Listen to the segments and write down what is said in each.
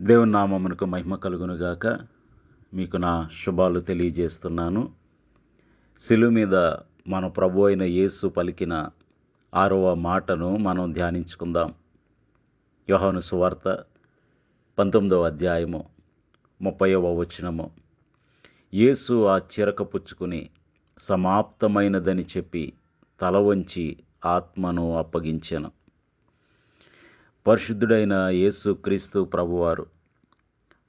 దేవుని నామమునకు మహిమ కలుగునుగాక. మీకు నా శుభాలు తెలియజేస్తున్నాను. శిలువ మీద మన ప్రభు అయిన యేసు పలికిన 6వ మాటను మనం ధ్యానించుకుందాం. యోహాను సువార్త 19వ అధ్యాయము 30వ వచనము. యేసు ఆ చిరక పుచ్చుకుని సమాప్తమైనదని చెప్పి తల వంచి ఆత్మను అప్పగించెను. పరిశుద్ధుడైన యేసు క్రీస్తు ప్రభువారు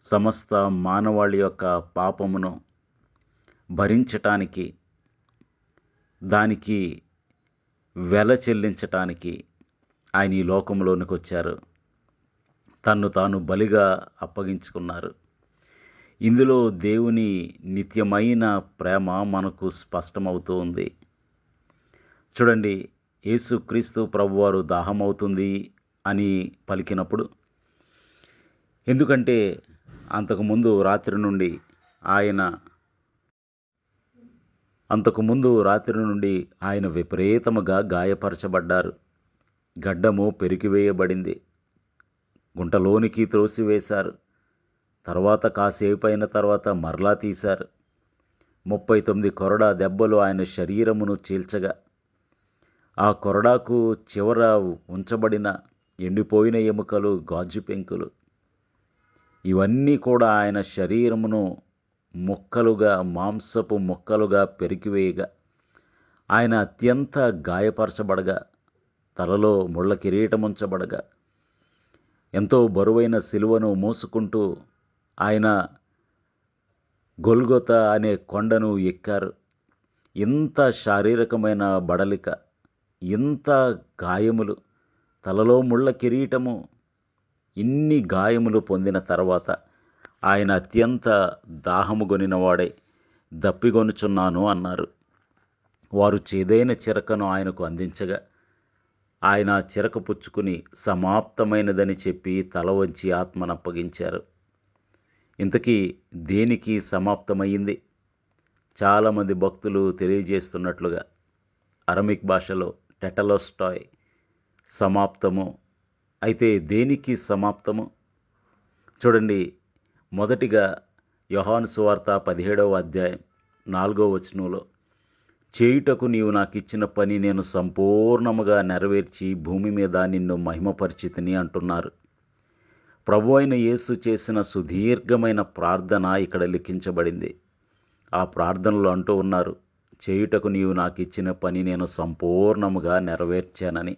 సమస్త మానవాళి యొక్క పాపమును భరించటానికి, దానికి వెల చెల్లించటానికి ఆయన ఈ లోకంలోనికి వచ్చారు. తన్ను తాను బలిగా అప్పగించుకున్నారు. ఇందులో దేవుని నిత్యమైన ప్రేమ మనకు స్పష్టమవుతూ ఉంది. చూడండి, యేసు క్రీస్తు ప్రభువారు దాహమవుతుంది అని పలికినప్పుడు, ఎందుకంటే అంతకుముందు రాత్రి నుండి ఆయన విపరీతముగా గాయపరచబడ్డారు. గడ్డము పెరికివేయబడింది, గుంటలోనికి త్రోసివేశారు. తర్వాత కాసేపు అయిన తర్వాత మరలా తీశారు. 39 కొరడా దెబ్బలు ఆయన శరీరమును చీల్చగా, ఆ కొరడాకు చివర ఉంచబడిన ఎండిపోయిన ఎముకలు, గాజు పెంకులు, ఇవన్నీ కూడా ఆయన శరీరమును ముక్కలుగా, మాంసపు ముక్కలుగా పెరికివేయగా, ఆయన అత్యంత గాయపరచబడగా, తలలో ముళ్ళ కిరీటముంచబడగా, ఎంతో బరువైన సిలువను మోసుకుంటూ ఆయన గొల్గొతా అనే కొండను ఎక్కారు. ఇంత శారీరకమైన బడలిక, ఇంత గాయములు, తలలో ముళ్ళ కిరీటము, ఇన్ని గాయములు పొందిన తర్వాత ఆయన అత్యంత దాహము గొనినవాడై దప్పిగొనుచున్నాను అన్నారు. వారు చేదైన చిరకను ఆయనకు అందించగా, ఆయన చిరక పుచ్చుకుని సమాప్తమైనదని చెప్పి తల వంచి ఆత్మను అప్పగించారు. ఇంతకీ దేనికి సమాప్తమయ్యింది? చాలామంది భక్తులు తెలియజేస్తున్నట్లుగా అరమిక్ భాషలో టెటలోస్టాయ్, సమాప్తము. అయితే దేనికి సమాప్తము? చూడండి, మొదటిగా యోహాను సువార్త 17వ అధ్యాయం 4వ వచనంలో, చేయుటకు నీవు నాకు ఇచ్చిన పని నేను సంపూర్ణముగా నెరవేర్చి భూమి మీద నిన్ను మహిమపరిచితిని అంటున్నారు. ప్రభు అయిన యేసు చేసిన సుదీర్ఘమైన ప్రార్థన ఇక్కడ లిఖించబడింది. ఆ ప్రార్థనలో అంటూ ఉన్నారు, చేయుటకు నీవు నాకు ఇచ్చిన పని నేను సంపూర్ణముగా నెరవేర్చానని.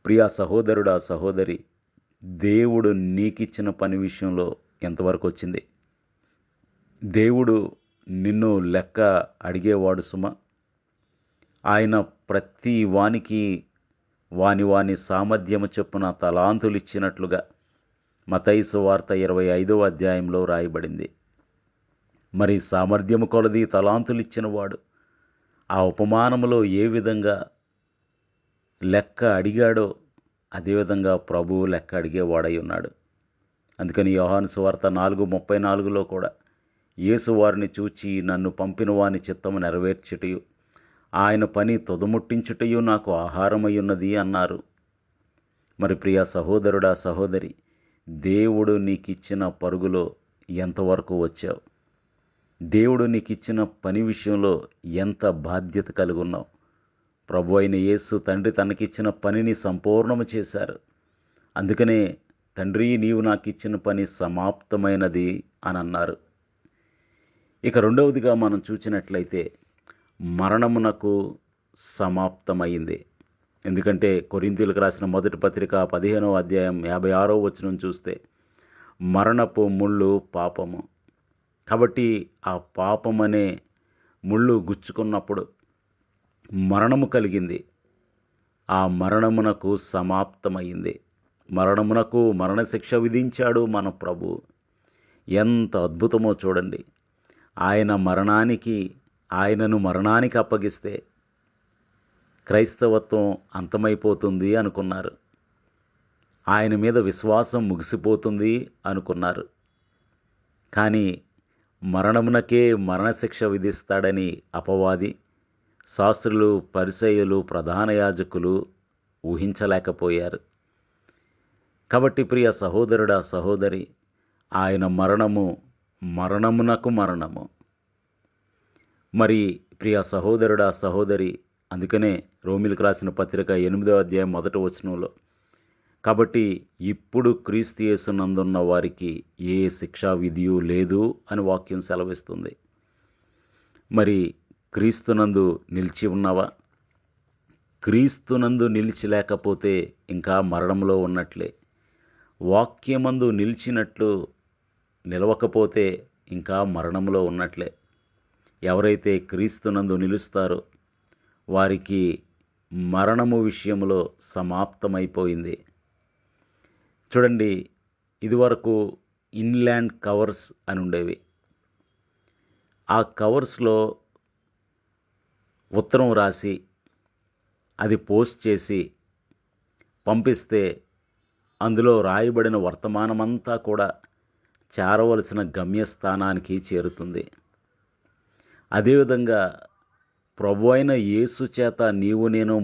ప్రియా సహోదరుడా, సహోదరి, దేవుడు నీకిచ్చిన పని విషయంలో ఎంతవరకు వచ్చింది? దేవుడు నిన్ను లెక్క అడిగేవాడు సుమా. ఆయన ప్రతి వానికి వాని సామర్థ్యము చొప్పున తలాంతులు ఇచ్చినట్లుగా మత్తయి సువార్త 25వ అధ్యాయంలో రాయబడింది. మరి సామర్థ్యము కొలది తలాంతులు ఇచ్చినవాడు ఆ ఉపమానములో ఏ విధంగా లెక్క అడిగాడో అదేవిధంగా ప్రభువు లెక్క అడిగేవాడై ఉన్నాడు. అందుకని యోహాను సువార్త 4:34లో కూడా, యేసు వారిని చూచి నన్ను పంపిన వాని చిత్తము నెరవేర్చుటయు ఆయన పని తుదముట్టించుటయు నాకు ఆహారమై ఉన్నది అన్నారు. మరి ప్రియా సహోదరుడా, సహోదరి, దేవుడు నీకిచ్చిన పరుగులో ఎంతవరకు వచ్చావు? దేవుడు నీకిచ్చిన పని విషయంలో ఎంత బాధ్యత కలిగి ఉన్నావు? ప్రభు అయిన యేసు తండ్రి తనకిచ్చిన పనిని సంపూర్ణము చేశారు. అందుకనే తండ్రి, నీవు నాకు ఇచ్చిన పని సమాప్తమైనది అని అన్నారు. ఇక రెండవదిగా మనం చూసినట్లయితే మరణమునకు సమాప్తమైంది. ఎందుకంటే కొరింథీయులకు రాసిన మొదటి పత్రిక 15వ అధ్యాయం 56వ వచనం చూస్తే, మరణపు ముళ్ళు పాపము. కాబట్టి ఆ పాపమనే ముళ్ళు గుచ్చుకున్నప్పుడు మరణము కలిగింది. ఆ మరణమునకు సమాప్తమైంది. మరణమునకు మరణశిక్ష విధించాడు మన ప్రభు. ఎంత అద్భుతమో చూడండి. ఆయనను మరణానికి అప్పగిస్తే క్రైస్తవత్వం అంతమైపోతుంది అనుకున్నారు. ఆయన మీద విశ్వాసం ముగిసిపోతుంది అనుకున్నారు. కానీ మరణమునకే మరణశిక్ష విధిస్తాడని అపవాది, శాస్త్రులు, పరిసయ్యులు, ప్రధాన యాజకులు ఊహించలేకపోయారు. కాబట్టి ప్రియ సహోదరుడా, సహోదరి, ఆయన మరణము మరణమునకు మరణము. మరి ప్రియ సహోదరుడా సహోదరి, అందుకనే రోమిలకు రాసిన పత్రిక 8వ అధ్యాయం 1వ వచనంలో, కాబట్టి ఇప్పుడు క్రీస్తు యేసునందున్న వారికి ఏ శిక్షా విధియు లేదు అని వాక్యం సెలవిస్తుంది. మరి క్రీస్తునందు నిలిచి ఉన్నావా? క్రీస్తునందు నిలిచి లేకపోతే ఇంకా మరణంలో ఉన్నట్లే. వాక్యమందు నిలిచినట్లు నిలవకపోతే ఇంకా మరణంలో ఉన్నట్లే. ఎవరైతే క్రీస్తునందు నిలుస్తారో వారికి మరణము విషయంలో సమాప్తమైపోయింది. చూడండి, ఇదివరకు ఇన్లాండ్ కవర్స్ అని ఉండేవి. ఆ కవర్స్లో ఉత్తరం రాసి అది పోస్ట్ చేసి పంపిస్తే అందులో రాయబడిన వర్తమానమంతా కూడా చేరవలసిన గమ్యస్థానానికి చేరుతుంది. అదేవిధంగా ప్రభువైన యేసు చేత నీవు నేను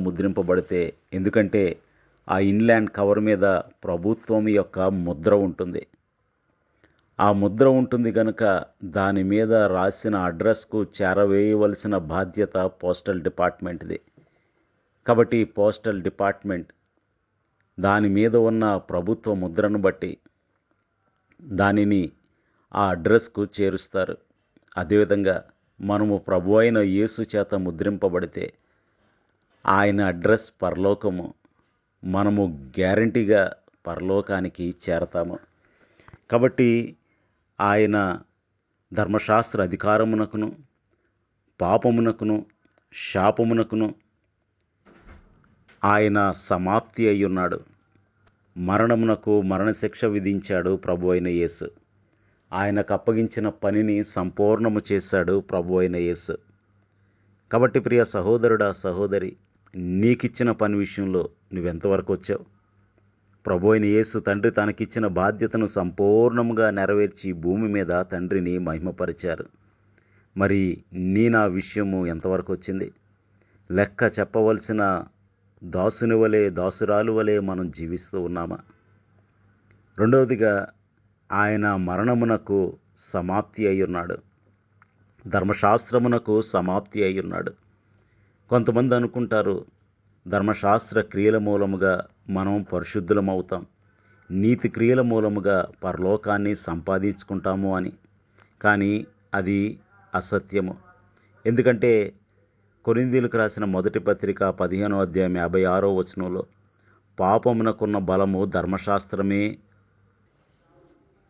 ముద్రింపబడితే, ఎందుకంటే ఆ ఇన్లాండ్ కవర్ మీద ప్రభుత్వం యొక్క ముద్ర ఉంటుంది. ఆ ముద్ర ఉంటుంది కనుక దాని మీద రాసిన అడ్రస్కు చేరవేయవలసిన బాధ్యత పోస్టల్ డిపార్ట్మెంట్ది. కాబట్టి పోస్టల్ డిపార్ట్మెంట్ దాని మీద ఉన్న ప్రభుత్వ ముద్రను బట్టి దానిని ఆ అడ్రస్కు చేరుస్తారు. అదేవిధంగా మనము ప్రభువైన యేసు చేత ముద్రింపబడితే ఆయన అడ్రస్ పరలోకము. మనము గ్యారంటీగా పరలోకానికి చేరతాము. కాబట్టి ఆయన ధర్మశాస్త్ర అధికారమునకును, పాపమునకును, శాపమునకును ఆయన సమాప్తి అయ్యున్నాడు. మరణమునకు మరణశిక్ష విధించాడు ప్రభు అయిన యేసు. ఆయనకు అప్పగించిన పనిని సంపూర్ణము చేశాడు ప్రభు అయిన యేసు. కాబట్టి ప్రియ సహోదరుడా సహోదరి, నీకిచ్చిన పని విషయంలో నువ్వెంతవరకు వచ్చావు? ప్రభు అయిన యేసు తండ్రి తనకిచ్చిన బాధ్యతను సంపూర్ణంగా నెరవేర్చి భూమి మీద తండ్రిని మహిమపరిచారు. మరి నా విషయము ఎంతవరకు వచ్చింది? లెక్క చెప్పవలసిన దాసుని వలె, దాసురాలు వలె మనం జీవిస్తూ ఉన్నామా? రెండవదిగా, ఆయన మరణమునకు సమాప్తి అయ్యున్నాడు. ధర్మశాస్త్రమునకు సమాప్తి అయ్యున్నాడు. కొంతమంది అనుకుంటారు, ధర్మశాస్త్ర క్రియల మూలముగా మనం పరిశుద్ధులమవుతాం, నీతి క్రియల మూలముగా పరలోకాన్ని సంపాదించుకుంటాము అని. కానీ అది అసత్యము. ఎందుకంటే కొరింథీయులకు రాసిన మొదటి పత్రిక 15వ అధ్యాయం 56వ వచనంలో, పాపమునకున్న బలము ధర్మశాస్త్రమే.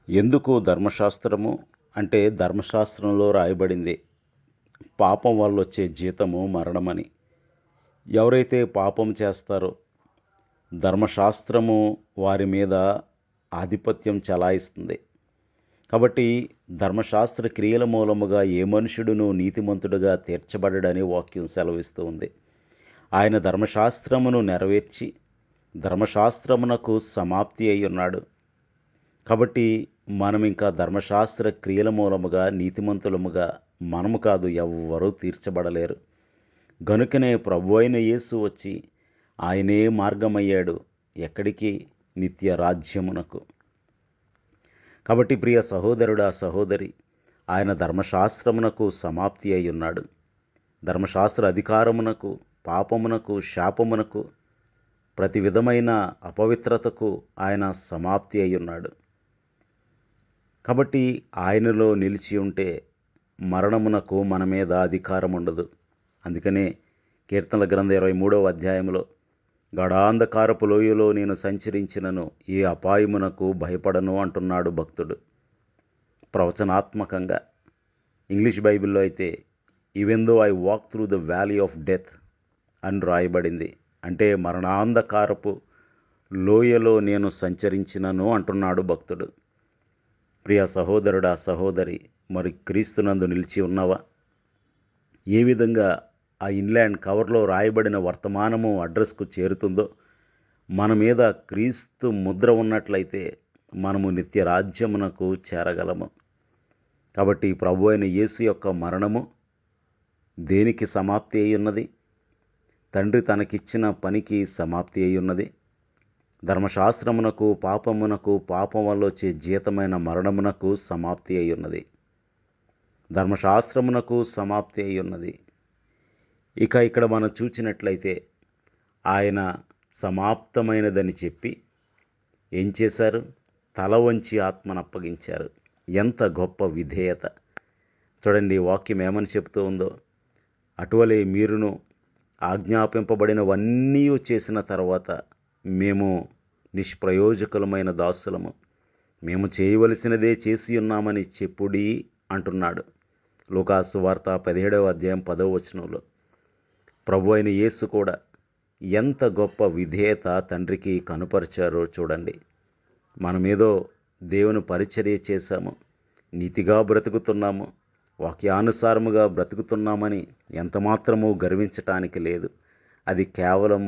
ఎందుకు ధర్మశాస్త్రము అంటే ధర్మశాస్త్రంలో రాయబడింది, పాపం వల్ల వచ్చే జీతము మరణమని. ఎవరైతే పాపం చేస్తారో ధర్మశాస్త్రము వారి మీద ఆధిపత్యం చెలాయిస్తుంది. కాబట్టి ధర్మశాస్త్ర క్రియల మూలముగా ఏ మనుషుడును నీతిమంతుడుగా తీర్చబడడని వాక్యం సెలవిస్తూ ఉంది. ఆయన ధర్మశాస్త్రమును నెరవేర్చి ధర్మశాస్త్రమునకు సమాప్తి అయి ఉన్నాడు. కాబట్టి మనం ఇంకా ధర్మశాస్త్ర క్రియల మూలముగా నీతిమంతులముగా మనము కాదు, ఎవ్వరూ తీర్చబడలేరు. గనుకనే ప్రభువైన యేసు వచ్చి ఆయనే మార్గమయ్యాడు. ఎక్కడికి? నిత్య రాజ్యమునకు. కాబట్టి ప్రియ సహోదరుడా సహోదరి, ఆయన ధర్మశాస్త్రమునకు సమాప్తి అయి ఉన్నాడు. ధర్మశాస్త్ర అధికారమునకు, పాపమునకు, శాపమునకు, ప్రతి విధమైన అపవిత్రతకు ఆయన సమాప్తి అయి ఉన్నాడు. కాబట్టి ఆయనలో నిలిచి ఉంటే మరణమునకు మన మీద అధికారం ఉండదు. అందుకనే కీర్తనల గ్రంథం 23వ అధ్యాయంలో, గడాంధకారపు లోయలో నేను సంచరించినను ఏ అపాయమునకు భయపడను అంటున్నాడు భక్తుడు. ప్రవచనాత్మకంగా ఇంగ్లీష్ బైబిల్లో అయితే even though I walk through the valley of death అని రాయబడింది. అంటే మరణాంధకారపు లోయలో నేను సంచరించినను అంటున్నాడు భక్తుడు. ప్రియ సహోదరుడా సహోదరి, మరి క్రీస్తునందు నిలిచి ఉన్నావా? ఏ విధంగా ఆ ఇన్లాండ్ కవర్లో రాయబడిన వర్తమానము అడ్రస్కు చేరుతుందో మన మీద క్రీస్తు ముద్ర ఉన్నట్లయితే మనము నిత్య రాజ్యమునకు చేరగలము. కాబట్టి ప్రభు అయిన యేసు యొక్క మరణము దేనికి సమాప్తి అయి ఉన్నది? తండ్రి తనకిచ్చిన పనికి సమాప్తి అయ్యున్నది. ధర్మశాస్త్రమునకు పాపమునకు, పాపం వల్ల వచ్చే జీతమైన మరణమునకు సమాప్తి అయ్యున్నది. ధర్మశాస్త్రమునకు సమాప్తి అయ్యున్నది. ఇక ఇక్కడ మనం చూచినట్లయితే ఆయన సమాప్తమైనదని చెప్పి ఏం చేశారు? తల వంచి ఆత్మను అప్పగించారు. ఎంత గొప్ప విధేయత! చూడండి వాక్యం ఏమని చెప్తూ ఉందో. అటువలే మీరును ఆజ్ఞాపింపబడినవన్నీ చేసిన తర్వాత మేము నిష్ప్రయోజకులమైన దాసులము, మేము చేయవలసినదే చేసి ఉన్నామని చెప్పుడి అంటున్నాడు. లూకాసు వార్త 17వ అధ్యాయం 10వ వచనంలో ప్రభు అయిన యేసు కూడా ఎంత గొప్ప విధేయత తండ్రికి కనుపరిచారో చూడండి. మనమేదో దేవుని పరిచర్య చేశాము, నీతిగా బ్రతుకుతున్నాము, వాక్యానుసారముగా బ్రతుకుతున్నామని ఎంతమాత్రము గర్వించటానికి లేదు. అది కేవలం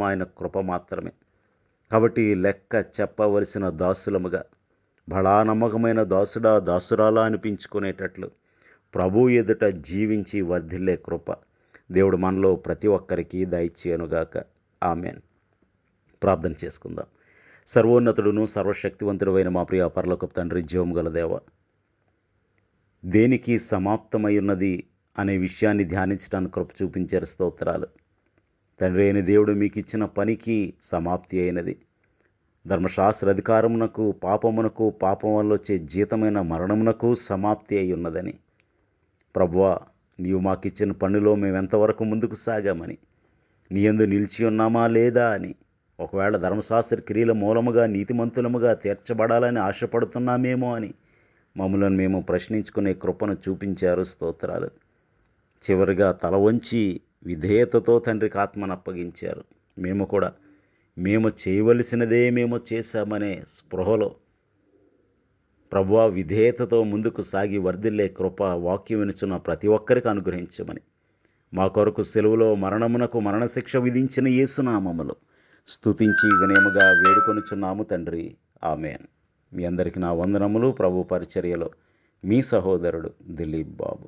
ఆయన కృప మాత్రమే. కాబట్టి లెక్క చెప్పవలసిన దాసులముగా, బడా నమ్మకమైన దాసుడా దాసురాలా అనిపించుకునేటట్లు ప్రభు ఎదుట జీవించి వర్ధిల్లే కృప దేవుడు మనలో ప్రతి ఒక్కరికి దయచేయనుగాక. ఆమెన్. ప్రార్థన చేసుకుందాం. సర్వోన్నతుడును సర్వశక్తివంతుడైన మా ప్రియ పరలోకపు తండ్రి, జీవము గల దేవ, దేనికి సమాప్తమై ఉన్నది అనే విషయాన్ని ధ్యానించడానికి కృప చూపించారు. స్తోత్రాలు తండ్రి. అయిన దేవుడు మీకు ఇచ్చిన పనికి సమాప్తి అయినది. ధర్మశాస్త్ర అధికారమునకు, పాపమునకు, పాపం వల్ల వచ్చే జీతమైన మరణమునకు సమాప్తి అయి ఉన్నదని ప్రభువా, నీవు మాకిచ్చిన పనిలో మేము ఎంతవరకు ముందుకు సాగామని, నీ యందు నిలిచి ఉన్నామా లేదా అని, ఒకవేళ ధర్మశాస్త్ర క్రియల మూలముగా నీతిమంతులముగా తీర్చబడాలని ఆశపడుతున్నామేమో అని మమ్మలను మేము ప్రశ్నించుకునే కృపను చూపించారు. స్తోత్రాలు. చివరిగా తల వంచి విధేయతతో తండ్రికి ఆత్మను అప్పగించారు. మేము చేయవలసినదే మేము చేశామనే స్పృహలో ప్రభువా విధేయతతో ముందుకు సాగి వర్ధిల్లే కృప వాక్యం వినుచున్న ప్రతి ఒక్కరికి అనుగ్రహించమని మా కొరకు సెలవులో మరణమునకు మరణశిక్ష విధించిన యేసునామములో స్తుతించి వినయముగా వేడుకొనుచున్నాము తండ్రి. ఆమెన్. మీ అందరికీ నా వందనములు. ప్రభు పరిచర్యలో మీ సహోదరుడు దిలీప్ బాబు.